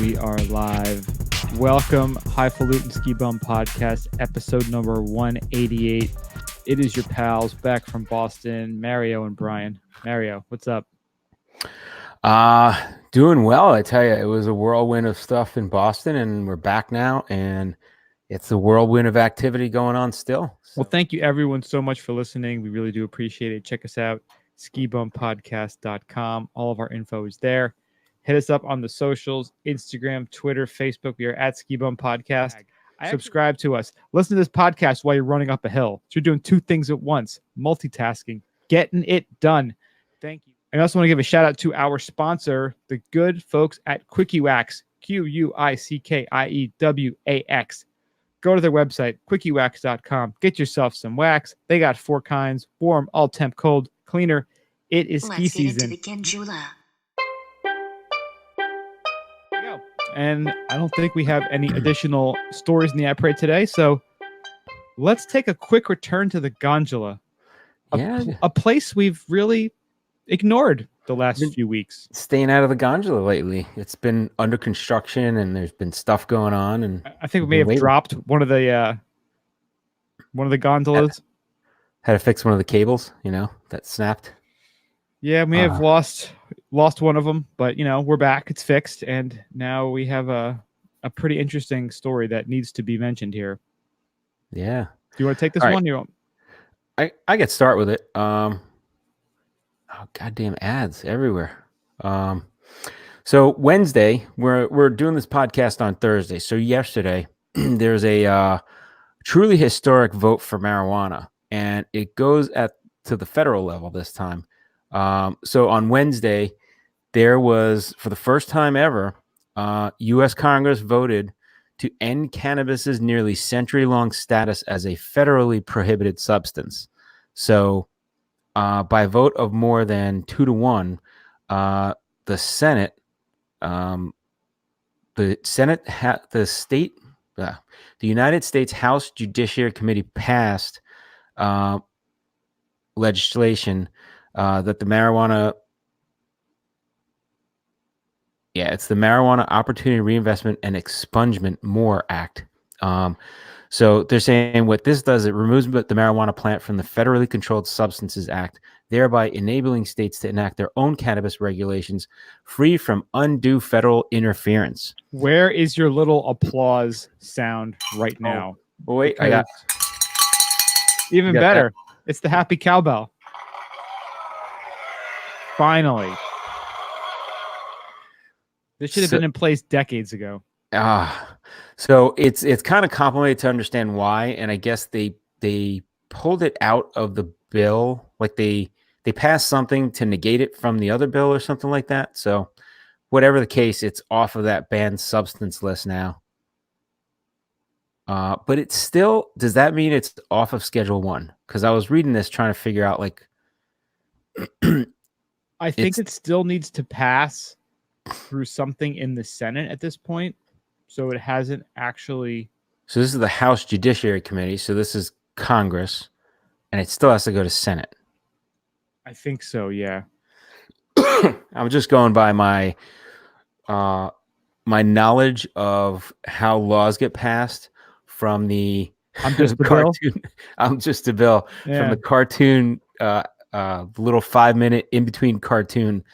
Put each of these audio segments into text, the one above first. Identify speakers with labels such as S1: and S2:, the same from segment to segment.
S1: We are live. Welcome, Highfalutin Ski Bum Podcast, episode number 188. It is your pals back from Boston, Mario and Brian. Mario, what's up?
S2: Doing well. I tell you, it was a whirlwind of stuff in Boston, and we're back now, and it's a whirlwind of activity going on still. So.
S1: Well, thank you everyone so much for listening. We really do appreciate it. Check us out, skibumpodcast.com. All of our info is there. Hit us up on the socials, Instagram, Twitter, Facebook. We are at Ski Bum Podcast. Subscribe to us. Listen to this podcast while you're running up a hill. So you're doing two things at once, multitasking, getting it done. Thank you. I also want to give a shout out to our sponsor, the good folks at Quickie Wax, QUICKIEWAX. Go to their website, quickywax.com. Get yourself some wax. They got 4 kinds: warm, all temp, cold, cleaner. It is ski season.
S3: Let's get into the Ganjola.
S1: And I don't think we have any additional stories in the app parade today. So let's take a quick return to the Ganjola, a place we've really ignored the last few weeks.
S2: Staying out of the Ganjola lately. It's been under construction, and there's been stuff going on. And
S1: I think we may have dropped one of the gondolas.
S2: Had to fix one of the cables, that snapped.
S1: Yeah, we may have lost one of them, but we're back. It's fixed, and now we have a pretty interesting story that needs to be mentioned here.
S2: Yeah.
S1: Do you want to take this one? You want?
S2: I get start with it. Oh, goddamn ads everywhere. So Wednesday, we're doing this podcast on Thursday. So yesterday, there's a truly historic vote for marijuana, and it goes to the federal level this time. So on Wednesday, there was, for the first time ever, U.S. Congress voted to end cannabis's nearly century-long status as a federally prohibited substance. So by a vote of more than 2-1, the United States House Judiciary Committee passed legislation that the marijuana, it's the Marijuana Opportunity Reinvestment and Expungement MORE Act. So they're saying what this does, it removes the marijuana plant from the Federally Controlled Substances Act, thereby enabling states to enact their own cannabis regulations free from undue federal interference.
S1: Where is your little applause sound right now?
S2: Oh, wait, I got
S1: even better. That. It's the happy cowbell. Finally. This should have been in place decades ago.
S2: So it's kind of complicated to understand why, and I guess they pulled it out of the bill, like they passed something to negate it from the other bill or something like that. So whatever the case, it's off of that banned substance list now. But it's still, does that mean it's off of Schedule 1? Because I was reading this trying to figure out, like,
S1: I think it still needs to pass through something in the Senate at this point. So it hasn't actually.
S2: So this is the House Judiciary Committee. So this is Congress, and it still has to go to Senate.
S1: I think so. Yeah.
S2: I'm just going by my knowledge of how laws get passed from the
S1: I'm just the
S2: cartoon.
S1: Bill.
S2: I'm just a bill from the cartoon. Little 5-minute in between cartoon.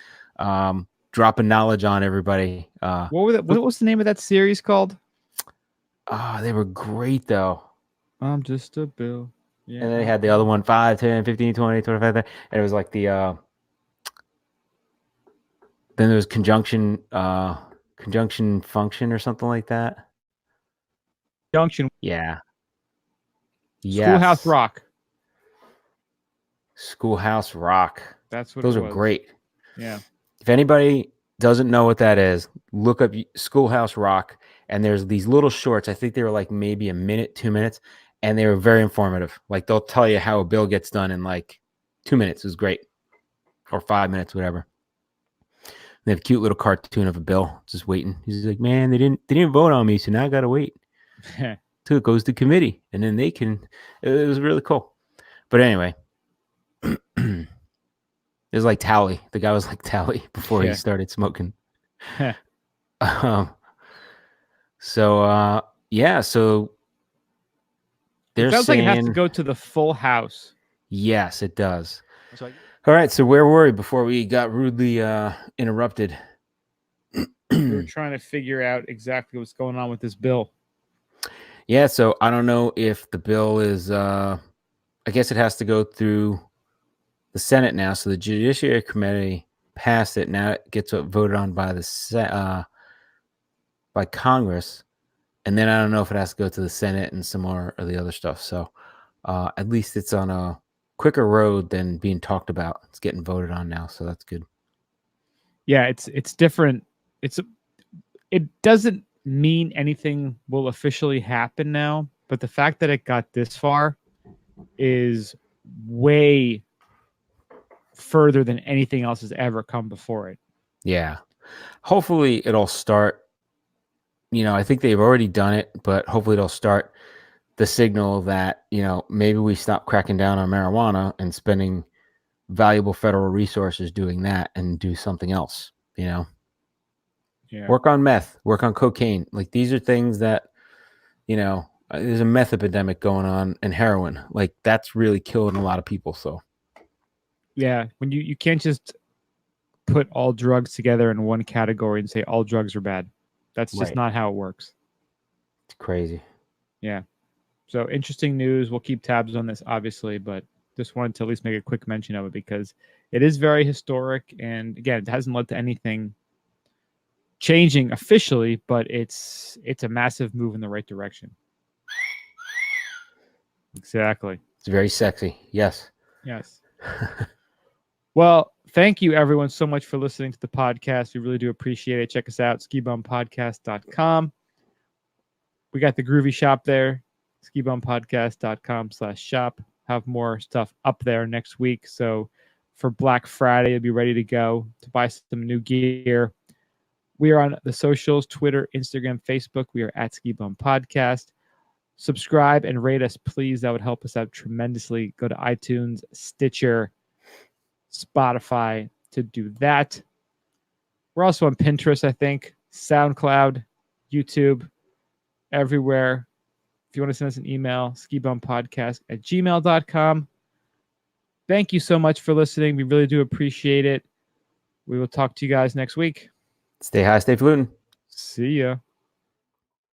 S2: Dropping knowledge on everybody.
S1: What was the name of that series called?
S2: They were great though.
S1: I'm just a bill. Yeah.
S2: And they had the other one, 5, 10, 15, 20, 25, and it was like the then there was conjunction function or something like that.
S1: Junction.
S2: Yeah.
S1: Schoolhouse Rock.
S2: Schoolhouse Rock.
S1: That's what
S2: those
S1: it was.
S2: Are great.
S1: Yeah.
S2: If anybody doesn't know what that is, look up Schoolhouse Rock, and there's these little shorts. I think they were like maybe a minute, 2 minutes, and they were very informative. Like they'll tell you how a bill gets done in like 2 minutes. It was great, or 5 minutes, whatever. They have a cute little cartoon of a bill just waiting. He's like, man, they didn't vote on me, so now I gotta wait till it goes to committee, and then they can. It was really cool. But anyway. It was like Tally. The guy was like Tally before he started smoking. So yeah, so
S1: It
S2: they're
S1: sounds like it has to
S2: saying
S1: go to the full house.
S2: yes, it does. All right, so where were we before we got rudely interrupted?
S1: We were trying to figure out exactly what's going on with this bill.
S2: Yeah, so I don't know if the bill is I guess it has to go through the Senate now. So the Judiciary Committee passed it. Now it gets voted on by by Congress, and then I don't know if it has to go to the Senate and some more of the other stuff. So at least it's on a quicker road than being talked about. It's getting voted on now, so that's good.
S1: Yeah, it's different. It doesn't mean anything will officially happen now, but the fact that it got this far is way further than anything else has ever come before it.
S2: Yeah, hopefully it'll start. I think they've already done it, but hopefully it'll start the signal that maybe we stop cracking down on marijuana and spending valuable federal resources doing that and do something else.
S1: Yeah.
S2: Work on meth, work on cocaine. Like these are things that there's a meth epidemic going on, and heroin. Like that's really killing a lot of people. So
S1: yeah, when you can't just put all drugs together in one category and say all drugs are bad. That's just
S2: right.
S1: not how it works.
S2: It's crazy.
S1: Yeah. So interesting news. We'll keep tabs on this, obviously, but just wanted to at least make a quick mention of it because it is very historic. And again, it hasn't led to anything changing officially, but it's a massive move in the right direction. Exactly.
S2: It's very sexy. Yes.
S1: Yes. Well, thank you everyone so much for listening to the podcast. We really do appreciate it. Check us out, skibumpodcast.com. We got the groovy shop there, skibumpodcast.com/shop. Have more stuff up there next week. So for Black Friday, you'll be ready to go to buy some new gear. We are on the socials, Twitter, Instagram, Facebook. We are at Ski Bum Podcast. Subscribe and rate us, please. That would help us out tremendously. Go to iTunes, Stitcher, Spotify to do that. We're also on Pinterest, I think, SoundCloud, YouTube, everywhere. If you want to send us an email, skibumpodcast@gmail.com. Thank you so much for listening. We really do appreciate it. We will talk to you guys next week.
S2: Stay high, stay fluting.
S1: See ya.